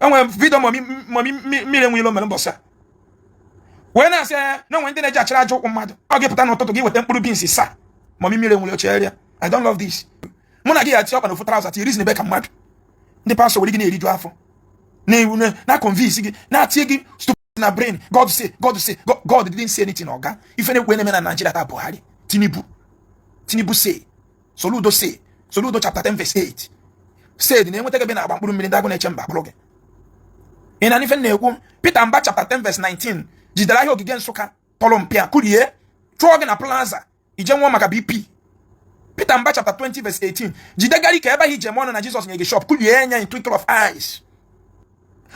enwe video mmiri eweilo mere mbosa wee na-asị na onwe ndị na-eji achara aja ụkwụ mmadụ ọ ga-epụta n'ụtụtụ gị weta mkpụrụ beans saa mmiri eweilo cheria. I don't love this. Mụ na gị ya ati ọkpa na ofu trouser ti reason ebe ka mmadụ ndị pastor were gị na-eriju afọ na convince gị na-atie gị stupid na brain. God say God didn't say anything oga. Ife na-ekwe na-eme na Nigeria ta Buhari Tinubu say Soludo chapter 10 verse 8 said na enweta gị na agba mkpụrụ mmiri ndị agụ na-eche mba bụrụ gị. Ị na ife na-ekwu Peter Mba chapter 10 verse 19 jidere ahịa ogige Nsụka tọrọ mpịa kurie chụọ gị na plaza ije nwụọ maka BP. Peter Mba chapter 20 verse 18 jidegari ka ebe ahụ ije mọnụ na Jesus nye gị shop kurie anya in twinkle of eyes.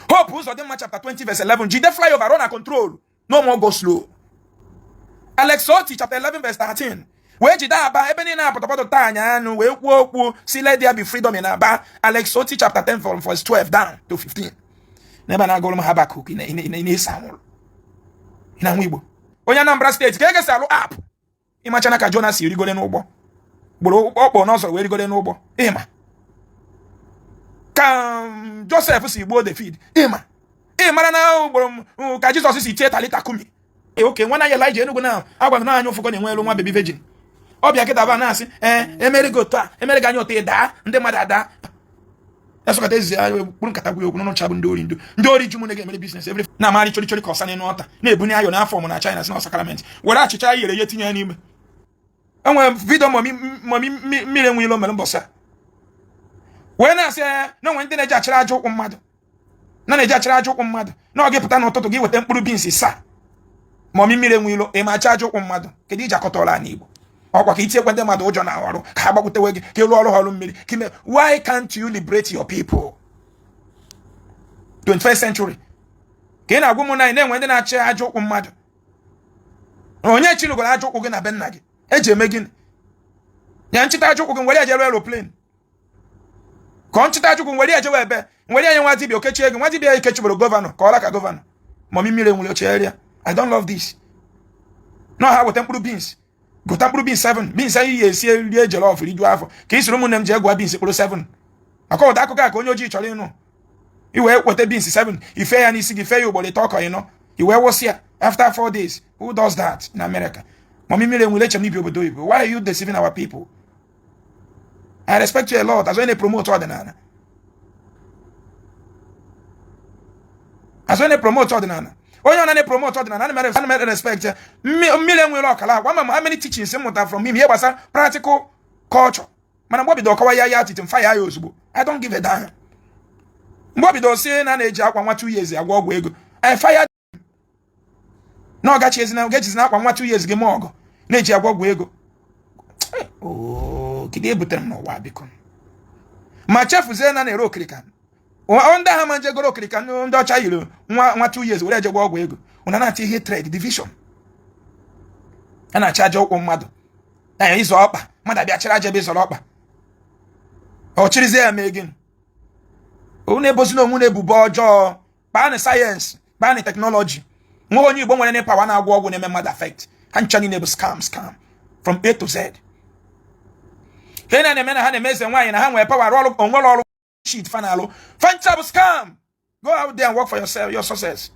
Hope Uzodimma chapter 20 verse 11 jide flyover run and control no more go slow. Alex Oti chapter 11 verse 13 wee jide Aba ebe niile apụtapụta taa anya anụ wee kwuo okwu si let there be freedom in Aba. Alex Oti chapter 10 from verse 12 down to 15 n'ebe na-agụrụ m Habakuk na-esa anwụrụ na nwa Igbo onye Anambra steeti ka egesi alụ app ịmachana ka Jonas si rigole n'ụgbọ gburu ọkpọ n'ọzọ wee rigole n'ụgbọ ịma ka Joseph si gbuo David ịmara na ugboro ka Jizọs si tie Talita Kumi oke nwana ya Elijah Enugu na agwa na anya ụfọkọ na-enwe elu nwa baby virgin ọbịa kịta ba na-asị emere gị otu a emere gị anya ụtọ ịda ndị mmadụ ada esokata ezi kpụrụ nkata gwu okwu n'ọcha bụ ndị ori ju mụ na-emere business every na amari chori ka ọsa n'elu ọta na-ebunye ayọ n'afọ m na China si na Sacrament were achịcha yere ya tinye ya n'ime. Enwe video mmiri eweilo mere mbosa wee na-asị na onwe ndị na-eji achara aja ụkwụ mmadụ na ọ ga-epụta n'ụtụtụ gị weta mkpụrụ beans saa mmiri eweilo ị ma acha aja ụkwụ mmadụ kedu iji akọtọla anyị Igbo ọkwa ka itiekwe ndị mmadụ ụjọ na ọrụ ka ha gbakwutewe gị ka elu ọrụ mmiri kime. Why can't you liberate your people? 21st century ka ị na-agwa m na enwe ndị na-achị aja ụkwụ mmadụ. Onye chirigoro aja ụkwụ gị na be nna gị eji eme gịnị? Ya nchịta aja ụkwụ gị nwere ejewe aeroplane ka nchịta aja ụkwụ nwere ejewe ebe nwere enye nwa dibịa okechie gị nwa dibịa ikechiboro gọvanọ ka ọla ka gọvanọ mmiri eweilo cheria. I don't love this. No ha weta mkpụrụ beans gota mkpụrụ beans 7 beans anyị esi rie jollof rijuo afọ ka ị soro ụmụnne m ji egwa beans mkpụrụ 7 maka ụda akụkọ a ka onye ojii chọrọ ịnụ. Iwe weta beans 7 ife ya n'isi gị fe ya ugboro ịtọ ọkọ ịnọ iwe wụsị ya after 4 days. Who does that in America? Mmiri eweilo echem n'ibi obodo oyibo. Why are you deceiving our people? I respect you a lot as when they promote ọdịnala. Onye ọ na-promote ọdịnala ana mere respect mmiri eweilo ọkala agwa ma how many teachings mụta from him ihe gbasara practical culture mana mgbe bido ọkọwa ya atịtị mfa ya ozugbo. I don't give a damn. Mgbe bido si na-eji akwa nwa 2 years agwa ọgwụ ego I fired na ọgachiezi na akwa nwa 2 years gị ma ọgụ na-eji agwa ọgwụ ego. Kedu ebutere m n'ụwa biko ma chefuzie na-ere okirika ndị agha ma njegoro okirika ndị ọcha yiri nwa 2 years were ejegwa ọgwụ ego ụna na-ati ihe trade division a na-acha aja ụkwụ mmadụ anya ịzọ ọkpa mmadụ abịa chara aja ebe ịzọrọ ọkpa ọ chịrịzie ya mee gịnị? Unu ebozina onwe na-ebubo ọjọọ kpaa na sayensị kpaa na teknọlọji. Nwa onye Igbo nwere pawa na-agwọ ọgwụ na-eme mmadụ affect ha ncha niile bụ scam from A to Z. Ihe na-eme na ha na-eme eze nwaanyị na ha nwere pawa ọrụ onwere ọrụ shit fanalụ fancha bụ scam. Go out there and work for yourself, your success.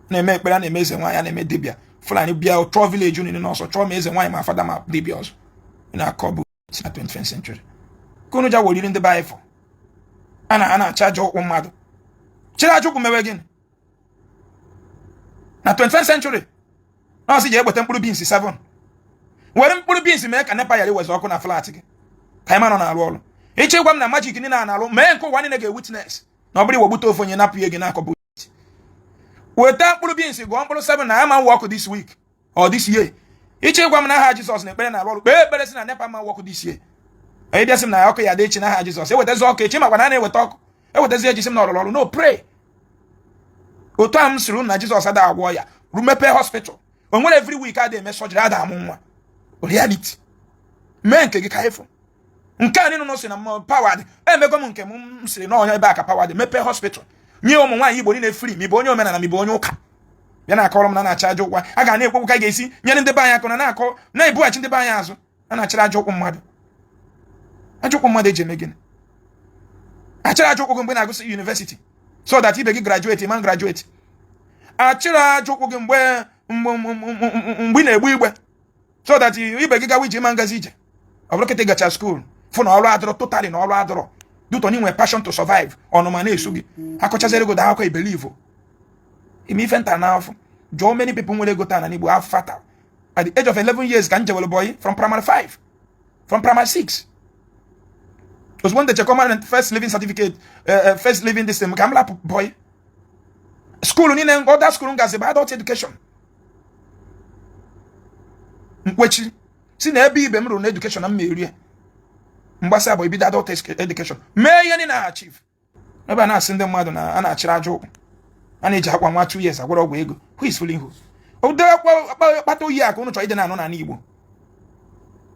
Na-eme ekpere na-eme eze nwaanyị na-eme dibịa Fulani bịa chọọ village unu n'ọsọ chọọ ma eze nwaanyị ma fada ma dibịa ọzọ na-akọ bụ na 21st century kunu ja woriri ndị baịfọ a na-acha aja ụkwụ mmadụ chịrị aja ụkwụ mewe gịnị na 21st century na ọsị ji egbete mkpụrụ beans 7 were mkpụrụ beans mee ka nepa yara iwezi ọkụ na flat gị ka ịma nọ na-arụ ọrụ. Ịchọ ịgwa m na magic niile na-arụ mee nke ụwa niile ga-ewitness na ọ bụrụ iwegbute ofe onye napụ ihe gị n'akọ bụ weta mkpụrụ beans gụọ mkpụrụ 7 na ama work this week or this year. Ịchọ ịgwa m na aha Jizọs na ekpere na-arụ ọrụ kpee ekpere si na nepa ma work this year. Onye bịasị m na ọkụ ya dị echi na aha Jizọs ewetazi ọkụ echi makwa na na-eweta ọkụ ewetazi eji sị m na ọrụrụ ọrụ no pray. Otu a m siri na Jizọs ada agwọ ya rumepe hospital o nwere every week ada eme surgery ada amụ nwa reality mee nke gị ka ịfụ nke a nínú si na powered emego m nke m siri na onye ebe aka powered mepe hospital nye ụmụ nwaanyị Igbo niile free mi bụ onye omenala mi bụ onye ụka bịa na-akọrọ m na na-acha aja ụkwa a ga na-ekwu ka ga-esi nyere ndị be anyị akụ na na-akọ na-ebughachi ndị be anyị azụ a na-achịrị aja ụkwụ mmadụ eji eme gịnị? achịrị ajọ ụkwụ gị mgbe na-agụsị university so that ibe gị graduate man graduate. Achịrị ajọ ụkwụ gị mgbe ị na-egbu igbe so that ibe gị gawa ije ma ngazi ije. Ọ bụrụ kịta gacha school fụ na ọrụ adịrọ totally na ọrụ adịrọ duto n'inwe passion to survive ọnụma na-esu gị akọchaziri ego da akọ ibelive ime ife nta n'afọ. Jụọ many people nwere ego taa na n'Igbo afọ fatal. At the age of 11 years ka njewele boy from primary 5 from primary 6 was when the check first living certificate first living this thing ka m lapụ boy school niile other school ngazi bụ adult education. Mkwechi si na ebe ibe m rụrụ na education na mmeri mgbasa bụ ibido adult education mee ihe na achieve. Ebe a na-asị ndị mmadụ na a na-achịrị ajọ ụkwụ a na-eji akwa nwa 2 years agwara ọgwụ ego. Who is fooling who? Kpata oyi aka unu chọrọ ide na-anụ n'ala Igbo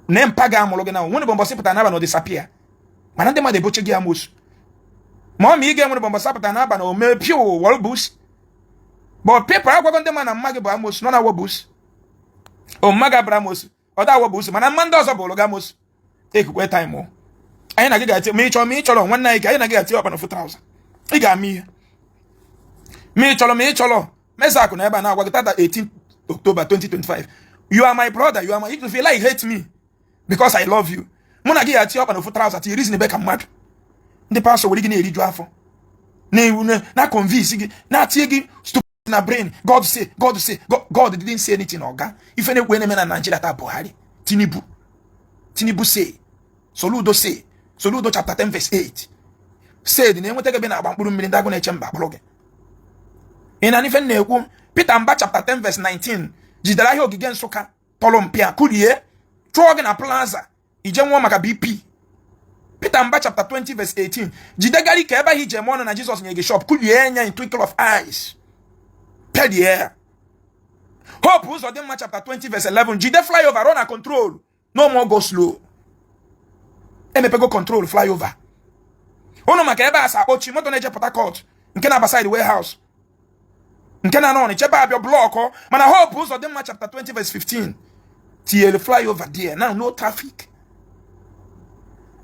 na mpa ga-amụrụ gị na nwere bụ mbọsị pụtara n'aba na disappear mana ndị mmadụ eboche gị amosu ma ọ ma ị ga-enwere bụ mbọsị pụtara n'aba na ome pio wọl bus bụ pepa agwago ndị mmadụ na mma gị bụ amosu nọ na awọ bus o mma gị abụrụ amosu ọ da awọ bus mana mma ndị ọzọ bụrụ gị amosu ekukwe time anyị na gị ga-eti ma ị chọrọ nwanne anyị ka anyị na gị ga-eti ọkpa na foot ị ga-ama ihe ma ị chọrọ Mesaku na ebe na agwa gị tata 18 October 2025 you are my brother, you are my, if you like hate me because I love you mụ na gị ya ti ọkpa na ofu trouser ti reason ebe ka mmadụ ndị pastor were gị na-eriju afọ na convince gị na tie gị stupid na brain. God say God didn't say anything oga ife na-ekwe na-eme na Nigeria taa Buhari Tinubu say Soludo chapter 10 verse 8 said na enweta gị na agba mkpụrụ mmiri ndị agụ na-eche mba akpụrụ gị. In an even na-ekwu Peter Mba chapter 10 verse 19 jidere ahịa ogige Nsụka tọrọ mpịa kulie chụọ gị na plaza ije nwụọ maka BP. Peter Mba chapter 20 verse 18 jidegari ka ebe ahụ ije mọnụ na Jesus nye gị shop kulie enya in twinkle of eyes pedie. Hope Uzodimma chapter 20 verse 11 jide flyover run and control no more go slow emepego control flyover unu maka ebe asa akpọchi moto na-eje Port Harcourt nke na beside warehouse nke na nọ chebe abịa block mana Hope Uzodimma chapter 20 verse 15 tiele flyover there now no traffic.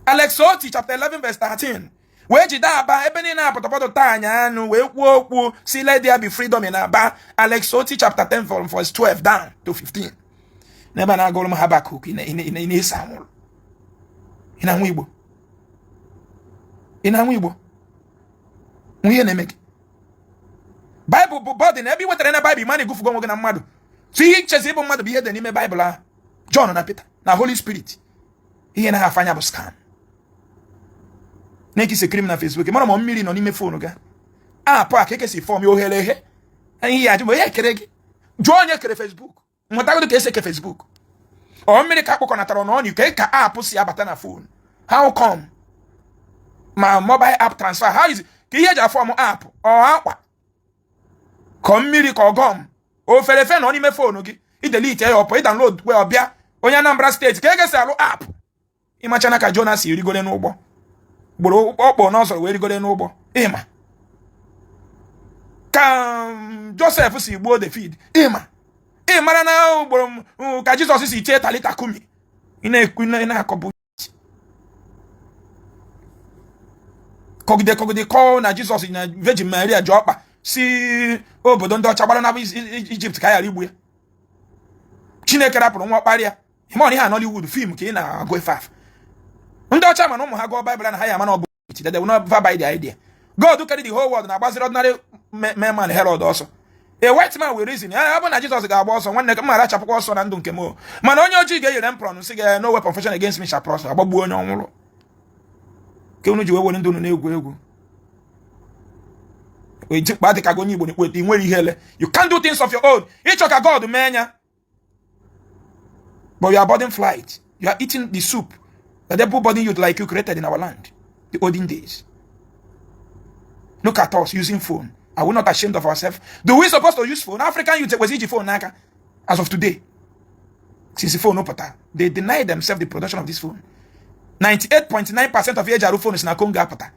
Alex Oti chapter 11 verse 13 wee jide Aba ebe niile apụtapụta taa anya anụ wee kwuo okwu si let there be freedom in Aba. Alex Oti chapter 10 from verse 12 down to 15 n'ebe na-agụrụ m Habakuk ị na-ese anwụrụ ị na-anwụ Igbo ihe na-eme gị Bible bụ bọdị na ebe i wetara na Bible ma na-egufugo nwoge na mmadụ so ihe ichezi ịbụ mmadụ bụ ihe dị n'ime Bible ahụ. John na Peter na Holy Spirit ihe na ha afanya bụ scam na-ekisi ekiri m na Facebook mara ma mmiri nọ n'ime fonu ga apụ a ka ekesi fọm ya ohere ehe ihe ya ajụ onye kere gị jụọ onye kere Facebook nwetagodo ka esi eke Facebook ọ mmiri ka akpọkọnatara n'ọnụ ka apụ si abata na fonu. How come ma mobile app transfer how is ka ihe eji afọm app ọ akwa ka mmiri ka ọgọm ofere efe nọ n'ime fonu gị idelete ya ọpụ ịdownload wee ọbịa onye Anambra steeti ka egesi alụ app ịmachana ka Jonas rigore n'ụgbọ gboro ọkpọ n'ọzọ wee rigore n'ụgbọ ịma ka Joseph si gbuo David ịmara na ugboro ka Jizọs si tie Talita Kumi ị na-ekwu na-akọbụ kọgide kọ na Jizọs na Virgin Maria ji ọkpa si obodo ndị ọcha gbara na Egypt ka ya rigbu ya. Chineke rapụrụ nwa ọkparị ya ịma ihe a Nollywood film ka ị na-agụ ife afọ ndị ọcha mana ụmụ ha gụọ Bible na ha ya ama na ọ bụ they will not buy the idea. God carry the whole world na agbaziri ordinary man Herod ọsọ. A white man will reason ya bụ na Jesus ga-agba ọsọ nwanne ka mara achapụkwa ọsọ na ndụ nke m mana onye ojii ga-eyere emperor sị ga no weapon fashioned against me shall prosper agbagbuo onye ọnwụrụ ka unu ji wee were ndị unu na-egwu egwu ejikpa dị ka onye Igbo na-ekwu nwere ihe ele you can't do things of your own ịchọ ka God mee anya but you are boarding flight you are eating the soup that everybody youth like you created in our land the olden days. Look at us using phone. Are we not ashamed of ourselves? Do we supposed to use phone? African youth was phone naka as of today. Since the phone no pata, they deny themselves the production of this phone. 98.9% of Ejaru phone is na Conga pata.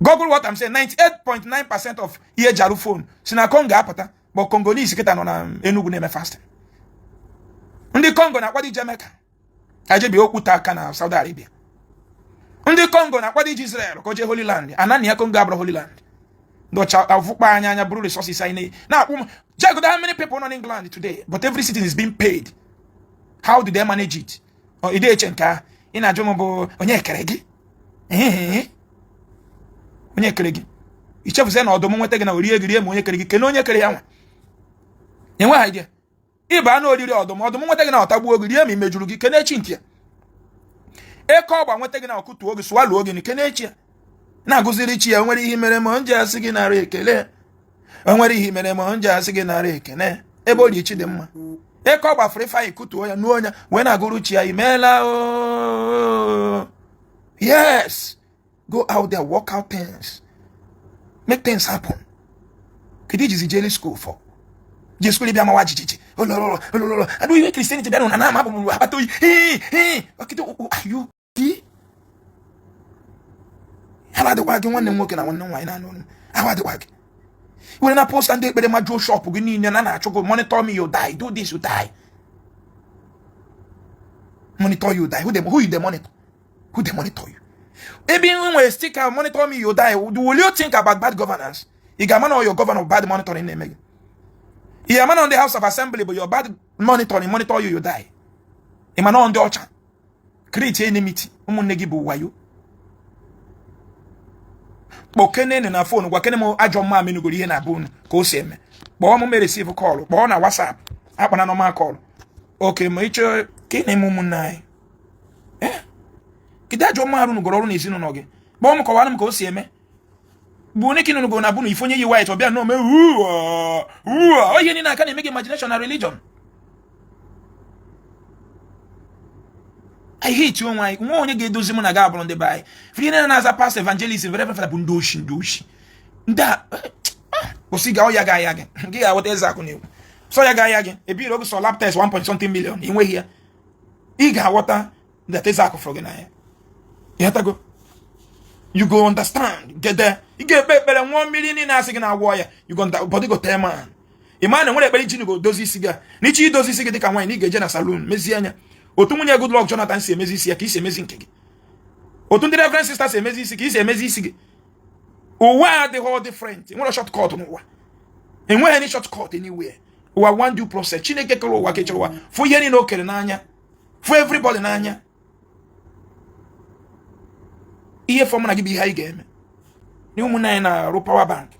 Google what I'm saying. 98.9% of Ejaru phone is na Conga pata. But Congolese get on Enugu name fasting. Ndi Congo na kwadi Jamaica. Aje bi okuta kana Saudi Arabia. Ndị Congo na-akwado iji Israel ka o jee Holy Land. Anani ya Congo abụrụ Holy Land. Ndocha avukpa anya buru resources anyị na check how many people in England today, but every city is being paid. How do they manage it? Or ide chenka ina jomo bo onye kere gi onye kere gi ichefu se na odom nwete gị na ori egiri eme onye kere gi kene onye kere ya nwa enwe ha ide iba na oriri odom nwete gị na otagbu ogiri eme imejuru gị kene chi ntia eke ọgba nwete gị na okutu ogi swallow ogi ni kene chi na agụziri chi ya nwere ihe mere ma nje asị gị nara ekele nwere ihe mere ma nje asị gị nara ekene ebe ori chi dị mma eke ọgba frifa ikutuo ya nuo ya wee na-agụrụ chi ya imela o. Yes, go out there, work out things, make things happen. Could you just jelly school for just school be my wajiji oh I do you Christianity be na ma bu abato okay are you how the wag one nwoke na one nwa na no how the wag when na post and dey ma jo shop gị niile na na-achọ monitor me you die, do this you die, monitor you die. Who you the monitor? Who they monitor you? Maybe when we stick out monitor me you die, will you think about bad governance? You got man on your governor bad monitoring name. You are man on the House of Assembly but your bad monitoring monitor you die. You man on the orchard create enmity umunegi bu wayo bokene na phone gwakene mo ajo ma me nugori ihe na bonu ka o si eme bo mo me receive call bo na WhatsApp akpana normal call okay mo icho kene mo munai kida ajo ma runu goro na ezinu no ge bo mo ko wa na ka o si eme bu ne kinu go na bunu ifonye yi white obia no me oye ni na aka na make imagination na religion. I hate you why onye ga-edozi m na ga abụrụ ndị bai free na as a past evangelist very very bụ ndoshi nda osiga o ya ga ya gị gị ga weta eze akụ na egwu so ya ga ya gị ebiri ogu so lap test 1.something million inweghị ya ị ga-awọta that eze akụ frogi na ya you have to go you go understand get there ị ga-ekpe ekpere nwa mmiri niile asị gị na-agwọ ya you go body go tell man ịma na nwere ekpere iji go dozi isi gị n'ichi idozi isi gị dịka nwaanyị ị ga-eje na saloon mezie anya otu nwunye good luck Jonathan si emezi isi ya ka isi emezi nke gị otu ndị reverend sisters si emezi isi ka isi emezi isi gị ụwa adịghị all different nwere shortcut n'ụwa enweghị any shortcut anywhere ụwa one due process Chineke kere ụwa kechara ụwa fụ ihe niile o kere n'anya fụ everybody n'anya ihe fọm na gị bụ ihe anyị ga-eme na ụmụnne anyị na-arụ power bank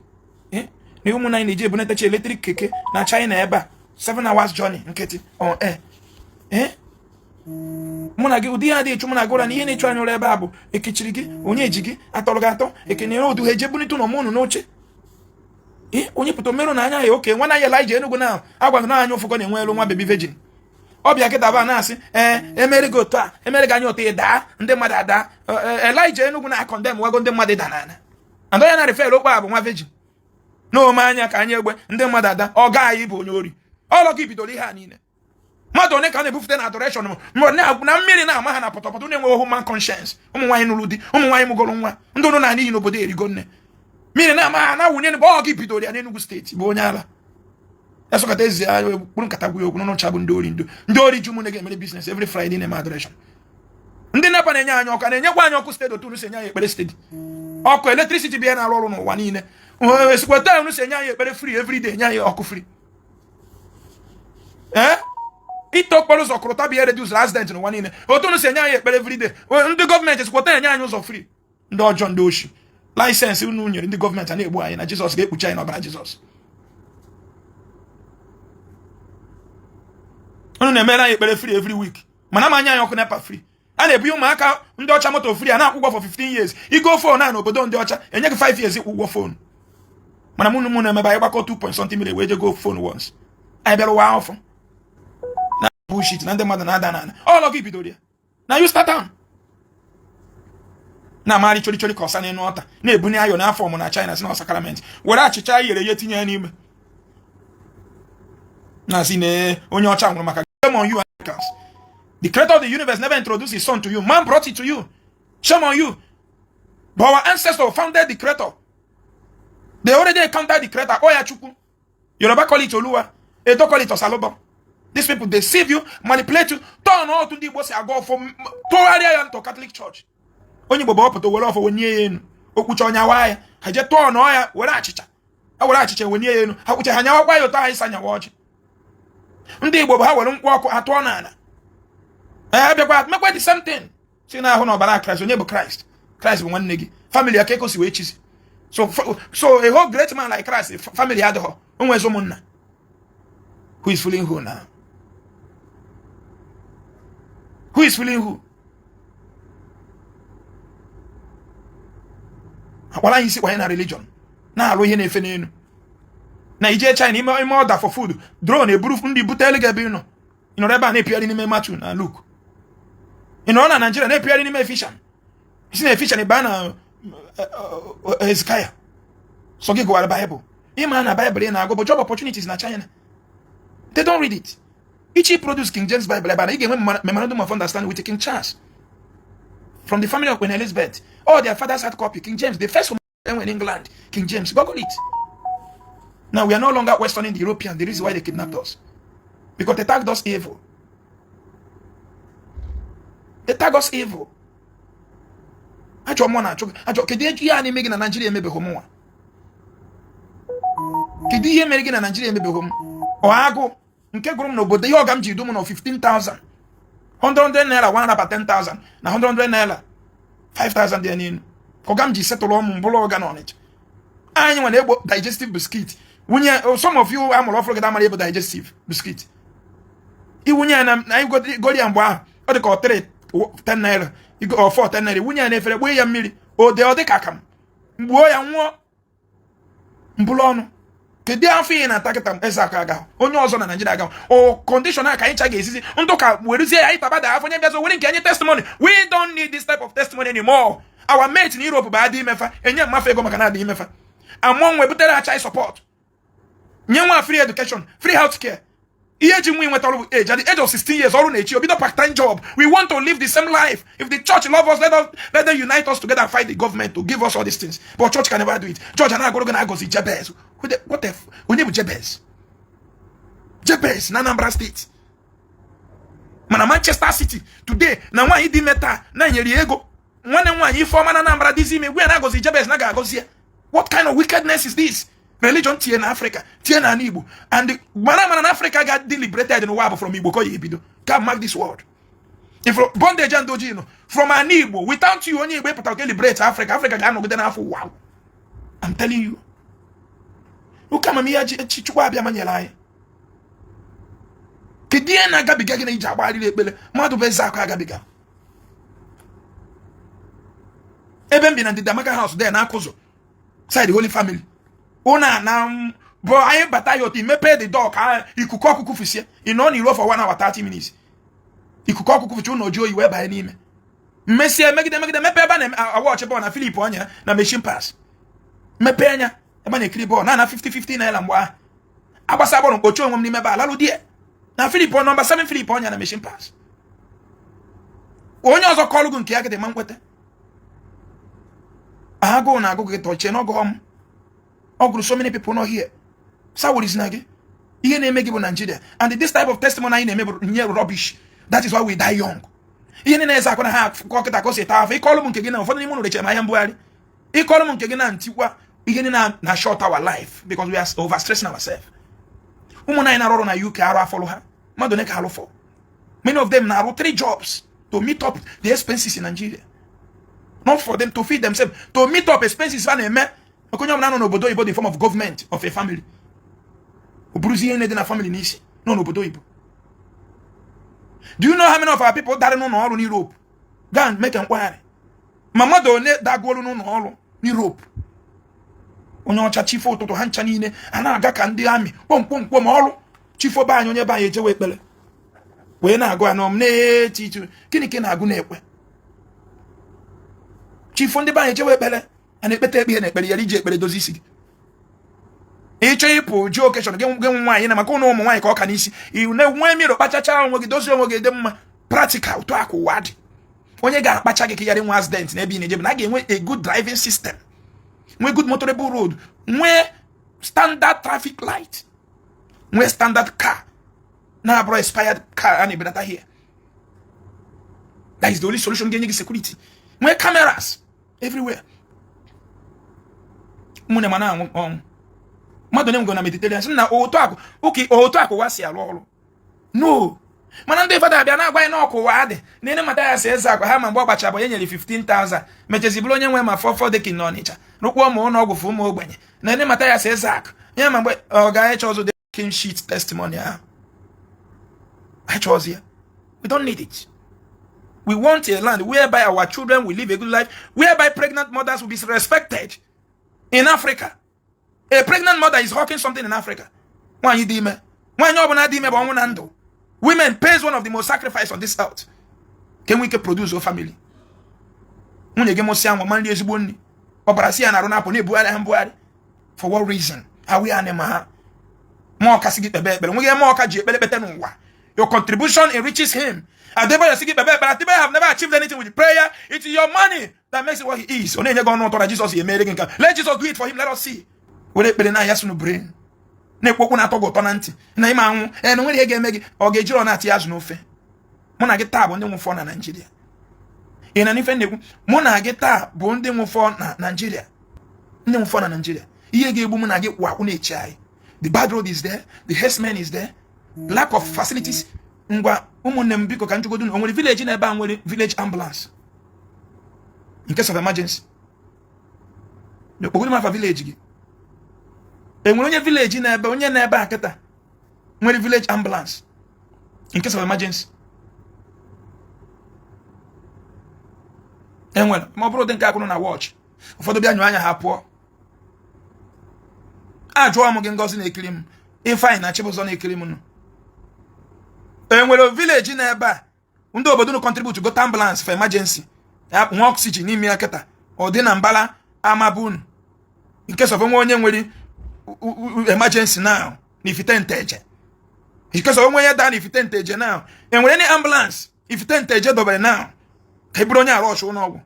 na ụmụnne anyị na-eji ebunatachi eletrik keke na China ebe a 7 hours journey nkịtị on air muna gị ụdị ya dị echu muna gora na ihe na-echu anya ụra ebe a bụ ekechiri gị onye ji gị atọrọ gị atọ ekenere odu ha eje bunite ụlọ mụnụ n'oche onye pụta omerụ na anya ya oke nwa na ya Elijah Enugu na agwaghị na anya ụfụgo na-enwe elu nwa baby virgin ọbịa kịta ba na-asị emere gị otu a emere gị anya otu daa ndị mmadụ ada Elijah Enugu na akọndem wago ndị mmadụ ịda n'ala and onye na-refer okwu a bụ nwa virgin na ome anya ka anyị egbe ndị mmadụ ada ọ gaghị bụ onye ori ọlọ gị bidoro ihe a niile mmadụ onye ka na-ebufute na adoration na mmiri na-ama ha na pọtọpọtọ na-enwe human conscience ụmụ nwaanyị nụrụ di ụmụ nwaanyị mụgoro nwa ndị ụlọ na n'ihi n'obodo erigo nne mmiri na-ama ha na wunye bụ ọ gị bidoro ya n'Enugu steeti bụ onye ala esokata ezi ya kpụrụ nkata gwu okwu n'ụcha bụ ndị ori ji ụmụnne ga-emere business every Friday na-eme adoration ndị nepa na-enye anyị ọkụ na-enyekwa anyị ọkụ steeti otu unu si enye anyị ekpere steeti ọkụ electricity bịa na-arụ ọrụ n'ụwa niile esikweta unu si enye anyị ekpere free every day enye anyị ọkụ free ito okporo ụzọ kụrụta bịa reduce accident n'ụwa niile otu unu si enye anyị ekpere every day ndị gọọmenti esikweta enye anyị ụzọ free ndị ọjọọ ndị oshi laịsensị unu nyere ndị gọọmenti a na-egbu anyị na Jizọs ga-ekpuchi anyị n'ọbara Jizọs unu na-emere anyị ekpere free every week mana ma anya anyị ọkụ nepa free a na-ebu ụmụaka ndị ọcha moto free a na-akwụ ụgwọ for 15 years igo phone a n'obodo ndị ọcha enye gị 5 years ịkwụ ụgwọ phone mana mụ na-emebe anyị gbakọ 2.something million wee je go phone once anyị bịara ụwa afọ na bullshit na ndị mmadụ na-ada n'ala ọlọ gị bidoro ya na you start down na amari chori ka ọsa n'enu ọta na-ebunye ayọ n'afọ ọmụ na China si na ọsakarament were achịcha yere ya tinye ya n'ime na si na onye ọcha nwụrụ maka shame on you Americans. The creator of the universe never introduced his son to you. Man brought it to you. Shame on you. But our ancestors founded the creator. They already encountered the creator. Oya Chukwu. Yoruba call it Oluwa. Edo call it Osalobo. These people deceive you, manipulate you, turn all to the boss and go from to Catholic Church. onye Igbo bọpụta were ọfọ wenye ya enu okpucha ọnya wa ya ha je tụọ nọ ya were achịcha wenye ya enu ha kpucha ha nyawakwa ya ụtọ ha isa nyawa ọjị. Ndị Igbo bụ ha were nkwụ ọkụ atụọ n'ala bịakwa mekwa the same thing si na ahụ na ọbara Kraịst. Onye bụ Kraịst? Kraịst bụ nwanne gị. Family ya ka ekosi wee chizi. So a whole great man like Christ, family adịghọ onwe ụmụnna. Who is fooling who now? Who is fooling who? Akwala anyị sikwa na religion na-alụ ihe na-efe n'elu. Na ije China ime order for food, drone eburu ndị butelu gị ebe ị nọ. Ị nọrọ ebe a na-epigharị n'ime Matthew na Luke. Ị nọrọ na Nigeria na-epigharị n'ime Ephesians. Isi na Ephesians ebe a na Hezekiah. So gị gụwara Bible. Ịma na Bible ị na-agụ bụ job opportunities na China. They don't read it. Each produce King James Bible ebe a na ị ga-enwe memorandum of understanding with King Charles from the family of Queen Elizabeth. All their fathers had copy King James. The first one in England, King James. Google it. Now we are no longer westerning the Europeans. The reason why they kidnapped us, because they tagged us evil. They tag us evil. Kedu ihe a na-eme gị na Nigeria emebeghị m nwa? Kedu ihe mere gị na Nigeria emebeghị m? Ọ agụ nke gụrụ m n'obodo ihe ọga m ji dum na 15,000 100 naira 110,000 na 100 naira 5,000 dị n'elu. Ọga m ji setụlụ ọmụ mbụlụ ọga na Ọnịcha. Anyị nwe na-egbo digestive biscuit. Wunye some of you amụrụ ọfụrụ gị da mara ebe digestive biscuit. Iwunye ya na anyị gori ya mgbe ahụ ọ dị ka ọ 10 naira or 4 naira. Wunye ya na-efere gbee ya mmiri ọ dị ka akam mgbuo ya nwụọ mbụlụ ọnụ. Kedu afọ ị na-ata kịta eze aka aga onye ọzọ na Nigeria aga o condition a ka anyị cha ga-esizi ndụ ka werezie ya ịtaba da afọ nye bịazo were nke anyị testimony. We don't need this type of testimony anymore. Our mate in Europe bụ adị imefa enye mmafe ego maka na adị imefa amụọ nwe butere achị support nye nwa free education, free health care. Ihe ji nwe nweta ọrụ age at the age of 16 years ọrụ na-echi obido part-time job. We want to live the same life. If the church love us, let them unite us together and fight the government to give us all these things. But church can never do it. Church and I go to go see Jabez. What the we need Jabez? Jabez na Anambra State. Mana Manchester City today na nwa idi meta na nyeri ego. Nwa ifeoma na Anambra dizi me we na go see Jabez na ga go see. What kind of wickedness is this? Religion tie na Africa, tie na Igbo. And the man in Africa got deliberated in the world from Igbo. Can't mark this word. If bondage and dojino from an Igbo, without you only able to liberate Africa, Africa got no good enough. Wow. I'm telling you. Who come me chichwa bia manyelai. Kidia na gabiga gina ijaba ali lebele. Madu beza ka gabiga. Even been at the Damaka house there na Kozo. Side the Holy Family. Una na bro I batayo ti me pay the dog ikuko kuku fisie ino ni for 1 hour 30 minutes ikuko kuku fichu no jo iwe ba ni me mesie megide me pay ba na watch ball na Philip onya na machine pass me pay anya e ba na ekiri ball na 50-50 na ela mgba agbasa ball nkocho onwem ni me ba lalu die na Philip number 7 Philip onya na machine pass onye ozo call gu nke ya gide mankwete ago na ago ge to che no go so many people not here. So what is nage? Ihe na-eme gị bụ Nigeria. And this type of testimony na-eme bụ nye rubbish. That is why we die young. Ihe na-eze akwa na ha kọkịta ka o si taa afọ. Ịkọlụ m nke gị na ụfọdụ n'ime unu reche ma ahịa mbugharị. Ịkọlụ m nke gị na ntikwa ihe na short our life because we are overstressing ourselves. Ụmụnna anyị na-arụ na UK arụ afọlụ ha. Mmadụ ka alụ for. Many of them na-arụ 3 jobs to meet up the expenses in Nigeria. Not for them to feed themselves. To meet up expenses ha na-eme. Obodo Ibo, the form of government of a family. Obruzi ene na family nisi. No obodo Ibo. Do you know how many of our people that no all in Europe? Go and make inquiry. Mama donate that go no all in Europe. Onyo cha chifo to hancha niile ana aga ka ndị army. Pom all chifo ba anyo nye ba eje we ekpele. We na agụ anom na titu. Gini na agụ na ekwe. Chifo ndị ba eje we ekpele. And ekpete ekpe na ekpere yari je ekpere dozi isi. Ịchọ ịpụ ji occasion gị nwaanyị na maka ụmụ nwaanyị ka ọ ka n'isi. Iwu na nwe mmiri kpachacha onwe gị dozi onwe gị dị mma. Practical to akụwa dị. Onye ga-akpacha gị ka yari nwa accident na ebe ị na-eje na ga-enwe a good driving system. Nwe good motorable road. Nwe standard traffic light. Nwe standard car. Na bro expired car and ebedata here. That is the only solution getting security. We cameras everywhere. Mune mana madone ngona Mediterranean na oto ako wasi alolo. No. Mana ndị fada bịa na agwa na ọkụwa adị na ene Mathias eze akwa ha ma mgbe ọgbacha bụ nyere 15,000 mechezibụrụ onye nwe ma 44 dịka n'Ọnịcha rụkwa ụmụ ụlọ ọgwụ ụmụ ogbenye na ene Mathias eze akwa ya ma mgbe ọ ga-eche ọzọ king sheet testimony ahụ I chose here. We don't need it. We want a land whereby our children will live a good life, whereby pregnant mothers will be respected in Africa. A pregnant mother is hawking something in Africa. Women pays one of the most sacrifice on this earth. Can we produce a family? For what reason? Are we animal? Your contribution enriches him. I have never achieved anything with prayer. It's your money that makes it what he is. Let Jesus do it for him. Let us see. Brain. Na to tonanti na ima anwu no nwere ga emegi o ga ejiro na atiazu no fe mo na gita bụ ndị nwufo na Nigeria ina ni fe nekwu mo na gita bụ ndị nwufo na Nigeria ndị nwufo na Nigeria ihe ga egbu mo na gị kwa kwụ na echi ai. The bad road is there, the herdsmen is there, lack of facilities. Ngwa ụmụnne m biko ka njugodu o nwere village na ebe a nwere village ambulance in case of emergency. No ogun ma fa village gị enwere onye village na ebe onye na ebe akịta nwere village ambulance in case of emergency. Enwere ma ọ bụrụ dị nke akwụrụ na watch ụfọdụ bịa nyụ anya ha pụọ ajụọ m gị ngozi na-ekiri m ifeanyị na Chibụzọ na-ekiri m nụ. Enwere village na ebe a ndị obodo no contribute go ambulance for emergency ya nwa oxygen n'ime akịta ọ dị na Mbala Amabun in case of onye nwere emergency now if you tenteje because of when you down if you tenteje now and when any ambulance if you tenteje double now ka ibro nya rush no ogwu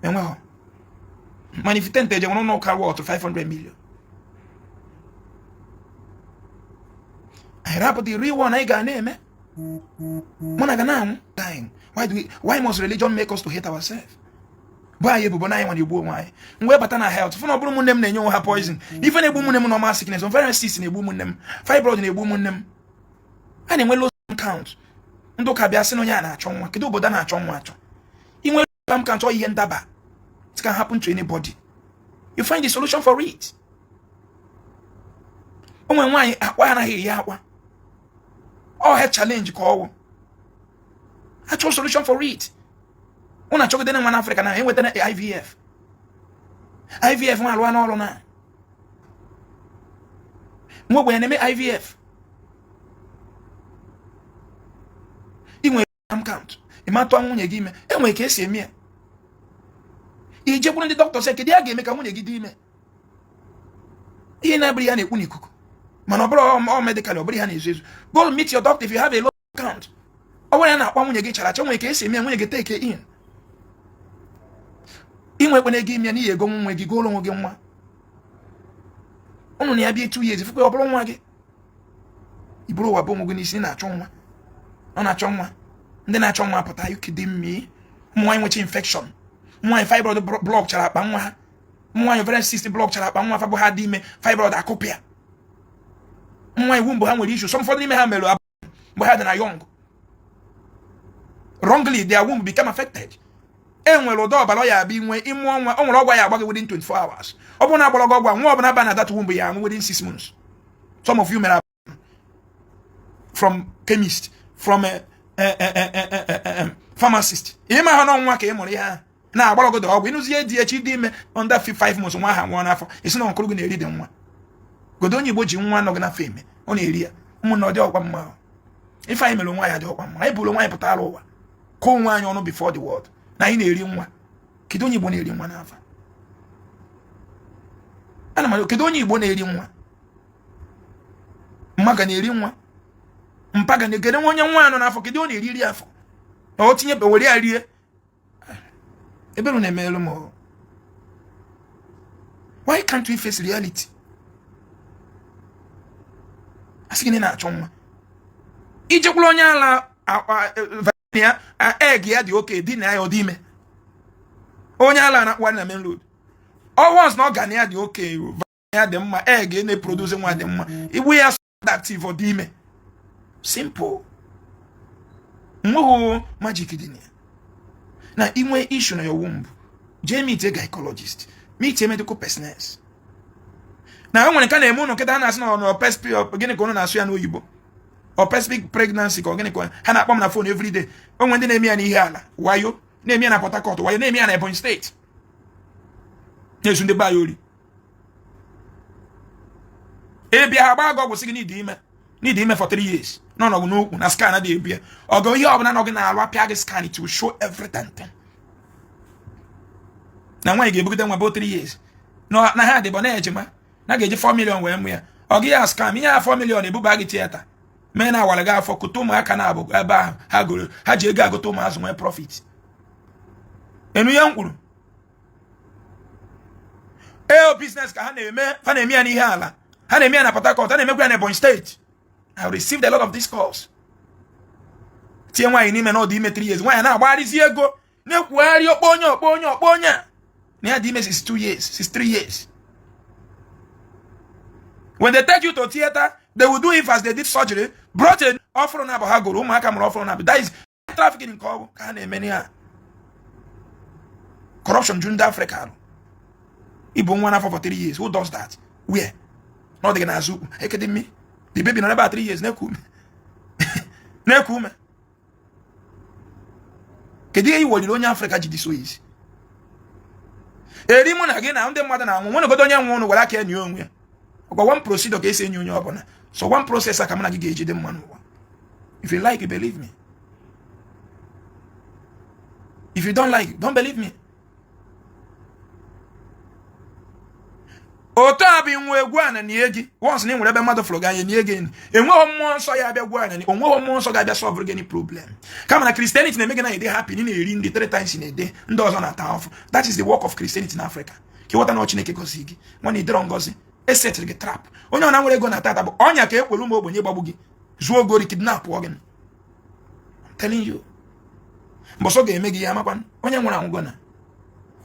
enwe man if you tenteje we no car worth 500 million. I rap the real one I ga na eme mona ga na dying. Why must religion make us to hate ourselves? Why you na you bu why we bata na health for no buru munnem na enyo ha poison even egbu munnem normal sickness on very sick na egbu munnem fibroid na egbu munnem and enwe low count ndo ka bia se no nya na achọ nwa kedu obodo na achọ nwa achọ inwe spam count or ihe ndaba. It can happen to anybody. You find the solution for it. Onwe nwa akwa na hiri akwa all health challenge ko actual solution for it. Una chọgide na nwa Africa na enweta na IVF nwa alwa na ọrụ na nwa ogbenye na-eme IVF inwe count ịmatụ nwunye gị ime enwe ka esi eme ya ijekwuru ndị dọkịta sị kedu ya ga-eme ka nwunye gị dị ime ihe na-abụrụ ya na-ekwu n'ikuku mana ọ bụrụ all medical ọ bụrụ ya na-ezu ezu. Go meet your doctor if you have a low count. Ọ bụrụ ya na-akpa nwunye gị chara acha nwere ka esi eme nwunye gị take in inwe kwene gị ime n'ihe ego nwe gị golo nwe gị nwa unu na ya bịa 2 years fukwe ọ bụrụ nwa gị iburu ụwa bụ nwe gị n'isi na-achọ nwa ọ na-achọ nwa ndị na-achọ nwa pụta you kidding me. Nwaanyị nwechi infection, nwaanyị fibroid block chara akpa nwa ha, nwaanyị ovarian cyst block chara akpa nwa fa bụ ha dị ime fibroid akụpịa, nwaanyị womb ha nwere issue some ụfọdụ n'ime ha mere mgbe ha dị na young wrongly their womb become affected. Enwere ụdọ ọbara ya abịa inwe ịmụ ọnwa o nwere ọgwa ya agba gị within 24 hours. Ọ bụ na agbara gị ọgwa nwa ọbụla ba na that womb ya anwụ within 6 months. Some of you may have from chemist, from pharmacist. Ịma ha na nwa ka ị mụrụ ihe na agbara gị ọgwụ ịnụzie dị dị ime under 5 months nwa ha nwa n'afọ isi na nkụrụ gị na-eri dị nwa. Godo onye Igbo ji nwa nọ gị na afọ ime ọ na-eri ya ụmụnna ọ dị ọkwa mma. Ife anyị mere nwa ya dị ọkwa mma. Anyị bụrụ nwa anyị pụtara ụwa ka onwe anyị ọnụ before the world. Na anyị na-eri nwa. Kedu onye Igbo na-eri nwa n'afọ? Ana m kedu onye Igbo na-eri nwa? Mmaga na-eri nwa. Mpaga na-egere onye nwa anọ n'afọ kedu onye na-eri afọ? Na o tinye bewere ya rie. Ebelu na-emelu m. Why can't we face reality? Asị gị na-achọ nwa. Ijekwuru onye ala ya egg ya dị oke dị na ya ọ dị ime onye ala na akwa na main road once na ọgan ya dị oke ya dị mma egg na-eproduce nwa dị mma igbu ya active ọ dị ime simple nweghị magic dị na ya na inwe issue na your womb jee meet a gynecologist meet a medical personnel na enwere ka na-eme ụnụ nkịta a na-asị na ọpespi gịnị ka ụnụ na-asụ ya n'oyibo ọpespic pregnancy ka ọ gịnị ka ha na-akpọ m na phone every day onwe ndị na-eme ya n'ihe ala wayo na-eme ya na Port Harcourt wayo na-eme ya na Ebonyi steeti na-esu ndị be anyị ori ebia ha gba ọgwụ sị gị n'ịdị ime for 3 years n'ọnọgụ n'okwu na scan adịghị ebia ọgụ ihe ọbụla nọ gị na-arụ apịa gị scan it will show everything na nwaanyị ga-ebugide nwa bụ 3 years na ha dịbọ na-ejima na ga-eji 4 million wee mụ ya ọ gị ya scam ihe ya 4 million ebuba gị tieta mee na awara gị afọ kụta ụmụaka na-abụ ebe ahụ ha goro ha ji ego agụta ụmụazụ nwee profit enu ya mkpụrụ business ka ha na-eme ya n'ihe ala ha na-eme ya na Port Harcourt ha na-emekwa ya na Ebonyi steeti I received a lot of these calls tie nwaanyị n'ime na ọ dị ime 3 years nwaanyị na-agbagharịzi ego na-ekwugharị okpo onye na ya dị ime 62 years 63 years. When they take you to theater, they will do it as they did surgery. Brought in offering about Hagoro, that is trafficking in Congo. Corruption during Africa. Even one for 3 years. Who does that? Where? Not the Nazu. Academy. The baby not about 3 years. Nekume. Nekume. Kedi you will in Africa this way. Erimon again, I'm the mother now. One of the young one will I can you. One procedure case in you. So one process I can gauge them one. If you like it, believe me. If you don't like it, don't believe me. Oto abi nwe gwana ni egi. Once ni nwere be mother floga ye ni egi. Enwe homo nso ya bia gwana ni. Onwe homo nso ga bia solve any problem. Kama na Christianity na make na dey happy ni na eri ndi 3 times in a day. Ndị ọzọ na ta off. That is the work of Christianity in Africa. Ki wata na Chineke gozi gi. When you draw ngozi, e set the trap. Onye ona nwere go na tata bụ onya ka ekwelu ma ogbenye gbagbu gi. Zuo gori kidnap again. I'm telling you. Mboso ga-eme gi ya makwan. Onye nwere anwụ gona.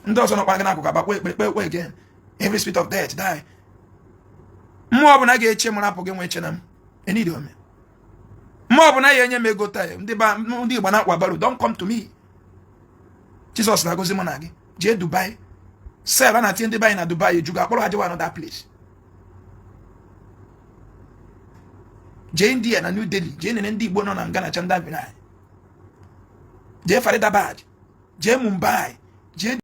Ndị ọzọ nọkwa gị na akụkụ abakwa again. Every spirit of death die. Mmụọ bụ na ga-eche mụ rapụ gị nwe eche na m. Enidi ome. Mmụọ bụ na ya enye m ego taa. Ndị Igbo na-akwa baro. Don't come to me. Jesus na-agọzi mụ na gị. Jee Dubai. Sell a na-atinye ndị be anyị na Dubai. Ejuga akpọrọ ha jewa another place. Jee India na New Delhi. Jee nene ndị Igbo nọ na nga na Chanda Vinay. Jee Faridabad. Jee Mumbai. Jee